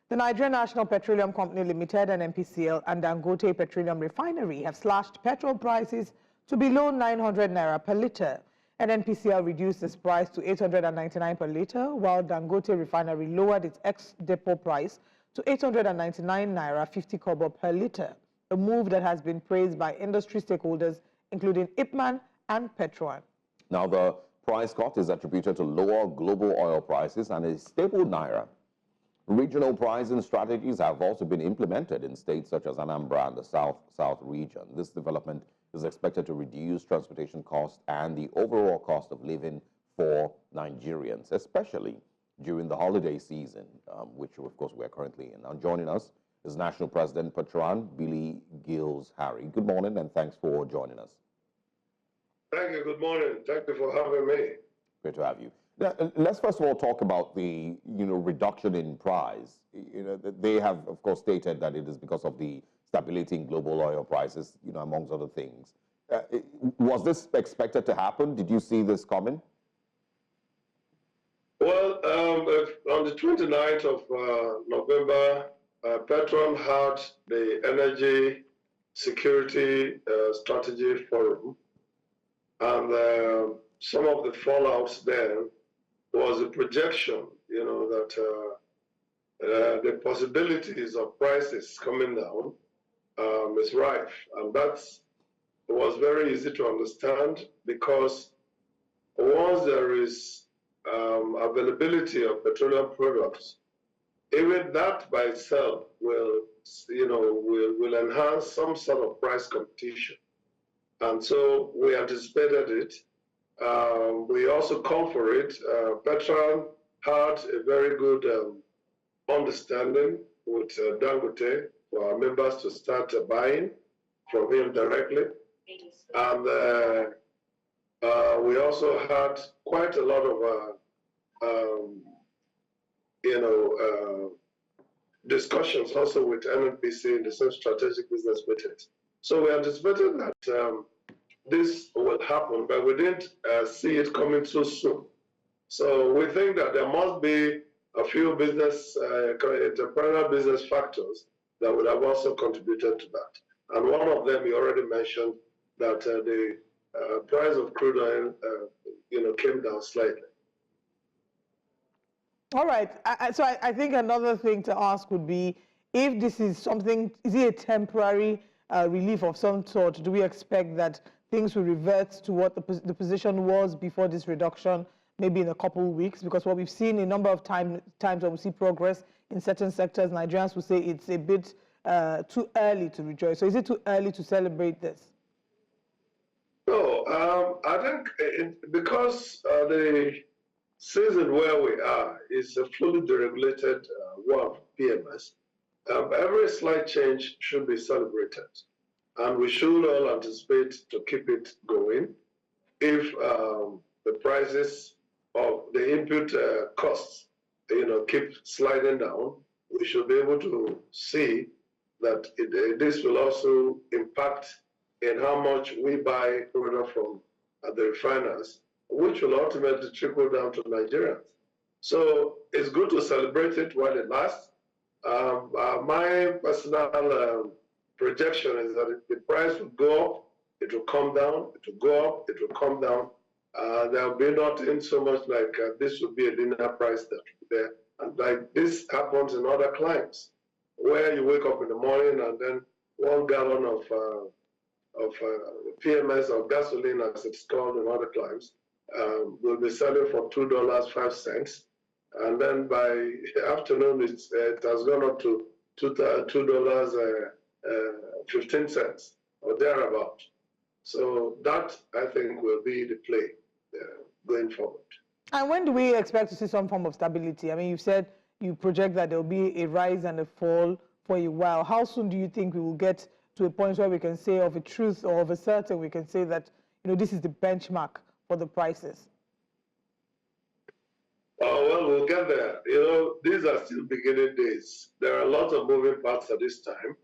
The Nigerian National Petroleum Company Limited, NNPCL, and Dangote Petroleum Refinery have slashed petrol prices to below 900 naira per litre. NNPCL reduced its price to 899 per litre, while Dangote Refinery lowered its ex-depot price to 899 naira 50 kobo per litre, a move that has been praised by industry stakeholders, including IPMAN and PETROAN. Now, the price cut is attributed to lower global oil prices and a stable naira. Regional pricing strategies have also been implemented in states such as Anambra and the South region. This development is expected to reduce transportation costs and the overall cost of living for Nigerians, especially during the holiday season, which, of course, we're currently in. Now, joining us is National President PETROAN, Billy Gills-Harry. Good morning, and thanks for joining us. Thank you. Good morning. Thank you for having me. Great to have you. Now, let's first of all talk about the reduction in price. They have, of course, stated that it is because of the stability in global oil prices, amongst other things. Was this expected to happen? Did you see this coming? Well, on the 29th of November, PETROAN had the Energy Security Strategy Forum, and some of the fallouts there was a projection, that the possibilities of prices coming down is rife, and that was very easy to understand, because once there is availability of petroleum products, even that by itself will enhance some sort of price competition, and so we anticipated it. We also called for it. PETROAN had a very good understanding with Dangote for our members to start buying from him directly. And we also had quite a lot of, discussions also with NNPC in the same strategic business meetings. So we anticipated that this will happen, but we didn't see it coming so soon. So we think that there must be a few business, entrepreneurial business factors that would have also contributed to that. And one of them you already mentioned, that the price of crude oil, came down slightly. All right. So I think another thing to ask would be, if this is something, is it a temporary relief of some sort? Do we expect that things will revert to what the position was before this reduction, maybe in a couple of weeks? Because what we've seen a number of times when we see progress in certain sectors, Nigerians will say it's a bit too early to rejoice. So is it too early to celebrate this? No, I think because the season where we are is a fully deregulated one, PMS, every slight change should be celebrated. And we should all anticipate to keep it going. If the prices of the input costs, keep sliding down, we should be able to see that this will also impact in how much we buy product from the refiners, which will ultimately trickle down to Nigerians. So it's good to celebrate it while it lasts. My personal projection is that the price will go up, it will come down, it will go up, it will come down. There will be nothing so much like this will be a linear price that will be there. And like this happens in other climes, where you wake up in the morning and then 1 gallon of PMS or gasoline, as it's called in other climes, will be selling for $2.05. And then by afternoon, it has gone up to $2.15 or thereabout. So that, I think, will be the play going forward. And when do we expect to see some form of stability? I mean, you said you project that there will be a rise and a fall for a while. How soon do you think we will get to a point where we can say of a truth or of a certain, we can say that, this is the benchmark for the prices? Oh, well, we'll get there. These are still beginning days. There are a lot of moving parts at this time.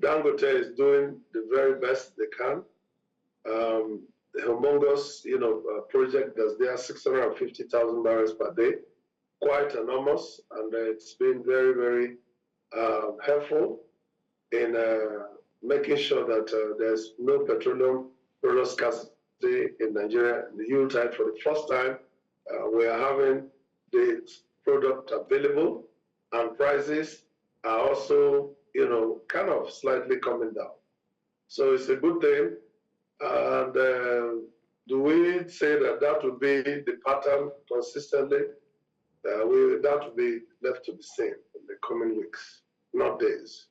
Dangote is doing the very best they can. The humongous, project that's there, 650,000 barrels per day. quite enormous, and it's been very, very helpful in making sure that there's no petroleum product scarcity in Nigeria. In the Yuletide, for the first time, we are having the product available, and prices are also, kind of slightly coming down. So it's a good thing. And do we say that that will be the pattern consistently? That will be left to be seen in the coming weeks, not days.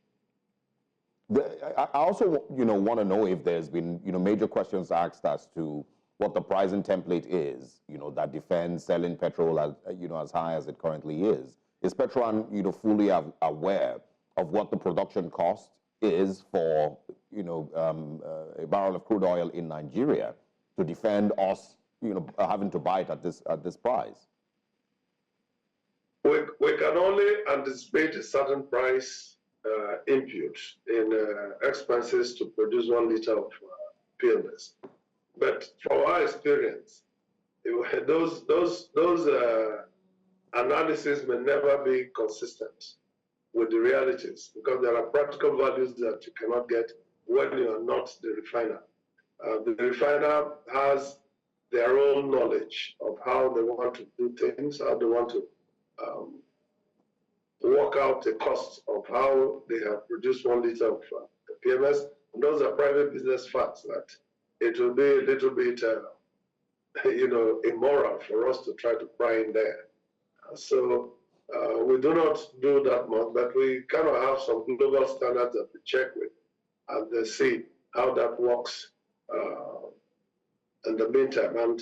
I also, want to know if there's been, major questions asked as to what the pricing template is, that defends selling petrol as, as high as it currently is. Is Petron, fully aware of what the production cost is for, a barrel of crude oil in Nigeria to defend us, having to buy it at this price? We can only anticipate a certain price input in expenses to produce 1 liter of PMS. But from our experience, those analysis may never be consistent with the realities, because there are practical values that you cannot get when you are not the refiner. The refiner has their own knowledge of how they want to do things, how they want to work out the cost of how they have produced 1 liter of PMS. And those are private business facts that it will be a little bit, immoral for us to try to pry in there. So we do not do that much, but we kind of have some global standards that we check with and see how that works in the meantime. And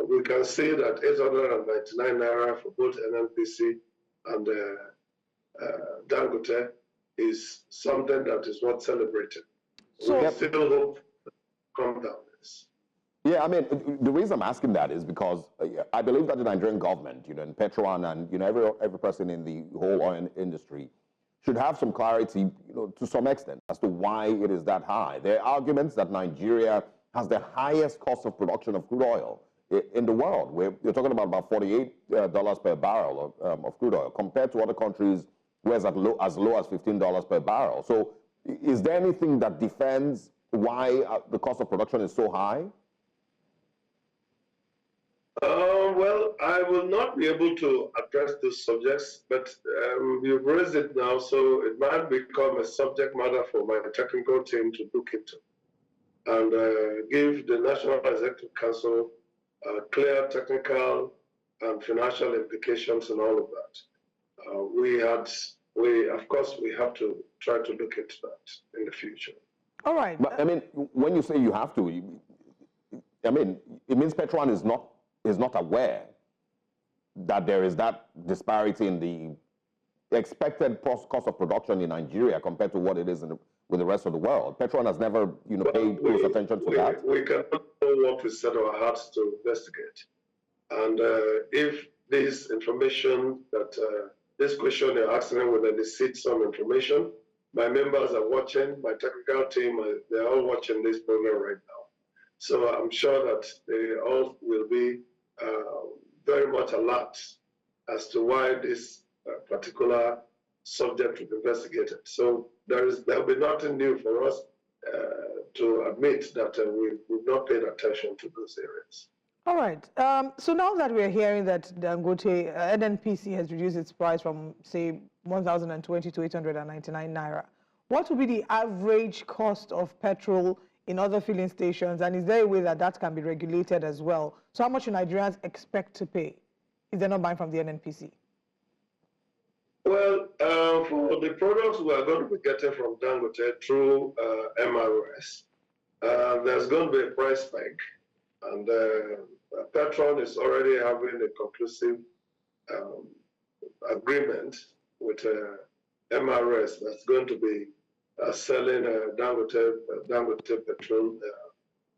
we can see that 899 naira for both NNPC and Dangote is something that is worth celebrating. So we still hope to come down this. Yeah, I mean, the reason I'm asking that is because I believe that the Nigerian government, and PETROAN and, every person in the whole oil industry should have some clarity, to some extent as to why it is that high. There are arguments that Nigeria has the highest cost of production of crude oil in the world. You're talking about $48 per barrel of crude oil compared to other countries where it's as low as $15 per barrel. So is there anything that defends why the cost of production is so high? Well, I will not be able to address those subjects, but you've raised it now, so it might become a subject matter for my technical team to look into and give the National Executive Council clear technical and financial implications and all of that. Of course, we have to try to look into that in the future. All right. But I mean, when you say you have to, it means PETROAN is not aware that there is that disparity in the expected cost of production in Nigeria compared to what it is with the rest of the world. PETROAN has never, paid close attention to that. We cannot know what we set our hearts to investigate. And if this information this question you're asking will elicit some information, my members are watching, my technical team, they're all watching this program right now. So I'm sure that they all will be very much alert as to why this particular subject will be investigated. So there will be nothing new for us to admit that we've not paid attention to those areas. All right. So now that we're hearing that Dangote, NNPC has reduced its price from, say, 1,020 to 899 naira, what will be the average cost of petrol in other filling stations, and is there a way that that can be regulated as well? So how much do Nigerians expect to pay if they're not buying from the NNPC? Well, for the products we are going to be getting from Dangote through MRS, there's going to be a price spike, and Petron is already having a conclusive agreement with MRS that's going to be selling Dangote Petroleum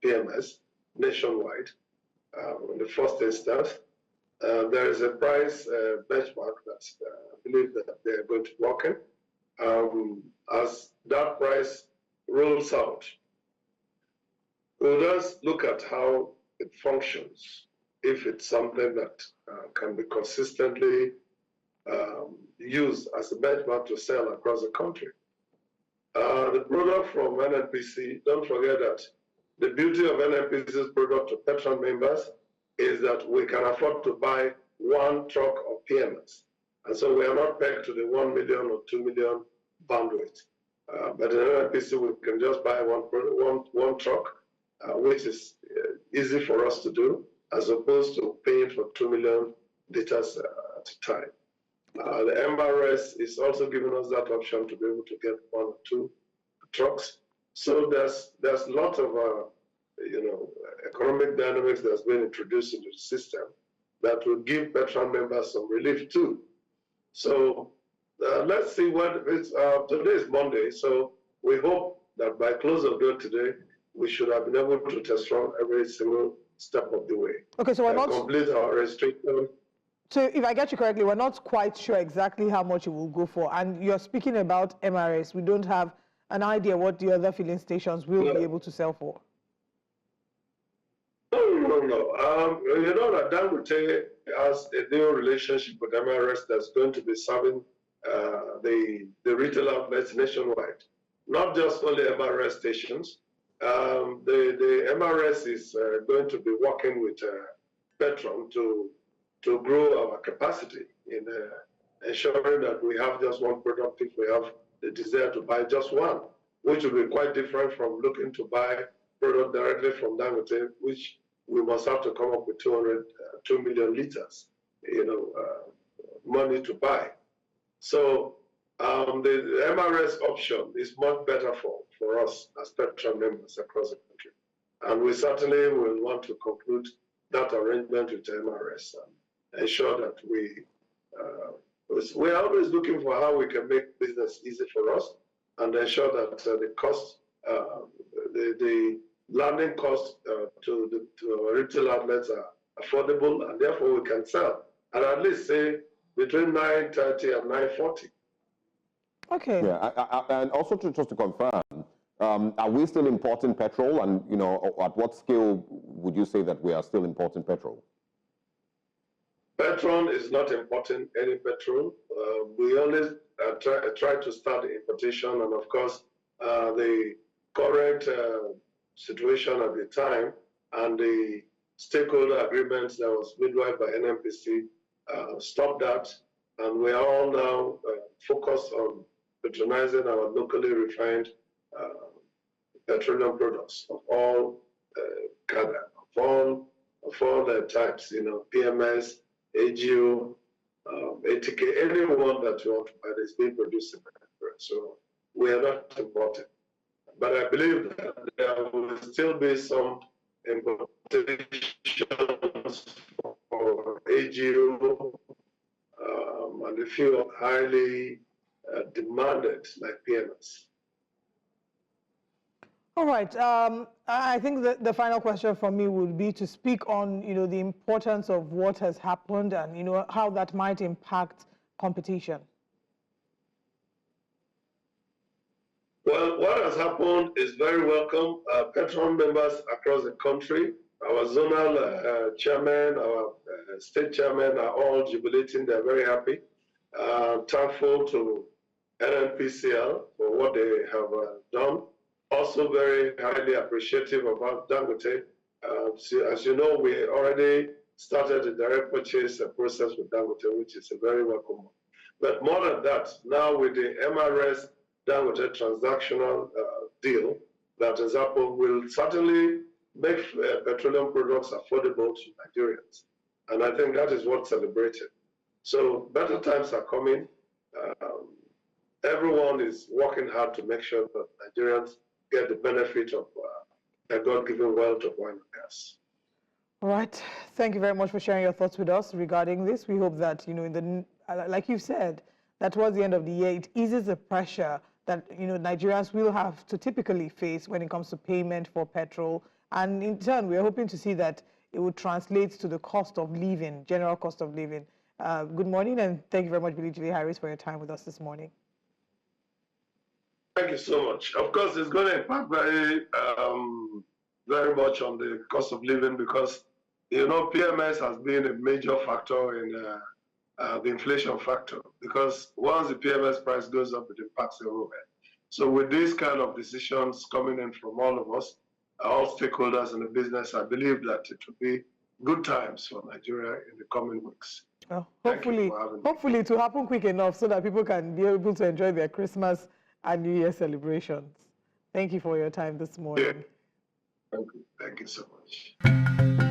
PMS nationwide in the first instance. There is a price benchmark that I believe that they're going to work in. As that price rolls out, we'll just look at how it functions if it's something that can be consistently used as a benchmark to sell across the country. The product from NNPC, don't forget that the beauty of NNPC's product to PETROAN members is that we can afford to buy one truck of PMS. And so we are not pegged to the 1 million or 2 million bandwidth. But in NNPC, we can just buy one truck, which is easy for us to do, as opposed to paying for 2 million liters at a time. The MRS is also giving us that option to be able to get 1 or 2 trucks. So there's a lot of economic dynamics that's been introduced into the system that will give PETROAN members some relief too. So let's see what it's. Today is Monday, so we hope that by close of day today, we should have been able to test run every single step of the way. Okay, so we're not complete our restriction. So if I get you correctly, we're not quite sure exactly how much it will go for. And you're speaking about MRS. We don't have an idea what the other filling stations will be able to sell for. No. You know that Dangote has a new relationship with MRS that's going to be serving the retail outlets nationwide. Not just only MRS stations. The MRS is going to be working with PETROAN to grow our capacity in ensuring that we have just one product if we have the desire to buy just one, which will be quite different from looking to buy product directly from Dangote, which we must have to come up with 2 million liters, money to buy. So the MRS option is much better for us as PETROAN members across the country. And we certainly will want to conclude that arrangement with MRS and ensure that we are always looking for how we can make business easy for us and ensure that the cost, the landing cost to retail outlets are affordable, and therefore we can sell at least say between 9:30 and 9:40. Okay. Yeah, and also just to confirm, are we still importing petrol, and at what scale would you say that we are still importing petrol? PETROAN is not importing any petrol. We only try to start the importation, and of course, the current situation at the time and the stakeholder agreements that was midwife by NNPC stopped that, and we are all now focused on patronizing our locally refined petroleum products of all types, PMS, AGO, ATK, anyone that you want to buy is being produced in Nigeria. So we are not importing. But I believe that there will still be some importations for AGO and a few highly demanded like PMS. All right. I think the final question from me would be to speak on, the importance of what has happened and, how that might impact competition. Well, what has happened is very welcome. PETROAN members across the country, our zonal chairman, our state chairman are all jubilating. They're very happy. Thankful to NNPCL for what they have done. Also very highly appreciative of Dangote. As you know, we already started a direct purchase process with Dangote, which is a very welcome one. But more than that, now with the MRS Dangote transactional deal that has happened will certainly make petroleum products affordable to Nigerians. And I think that is what's celebrated. So better times are coming. Everyone is working hard to make sure that Nigerians get the benefit of the God-given wealth of oil and gas. All right. Thank you very much for sharing your thoughts with us regarding this. We hope that, like you've said, that towards the end of the year, it eases the pressure that, Nigerians will have to typically face when it comes to payment for petrol. And in turn, we're hoping to see that it would translate to the cost of living, general cost of living. Good morning, and thank you very much, Billy Julie Harris, for your time with us this morning. Thank you so much. Of course, it's going to impact very much on the cost of living because You know, PMS has been a major factor in the inflation factor, because once the PMS price goes up, it impacts everywhere. So with these kind of decisions coming in from all of us, all stakeholders in the business, I believe that it will be good times for Nigeria in the coming weeks. Hopefully it will happen quick enough so that people can be able to enjoy their Christmas and New Year celebrations. Thank you for your time this morning. Yeah. Thank you so much.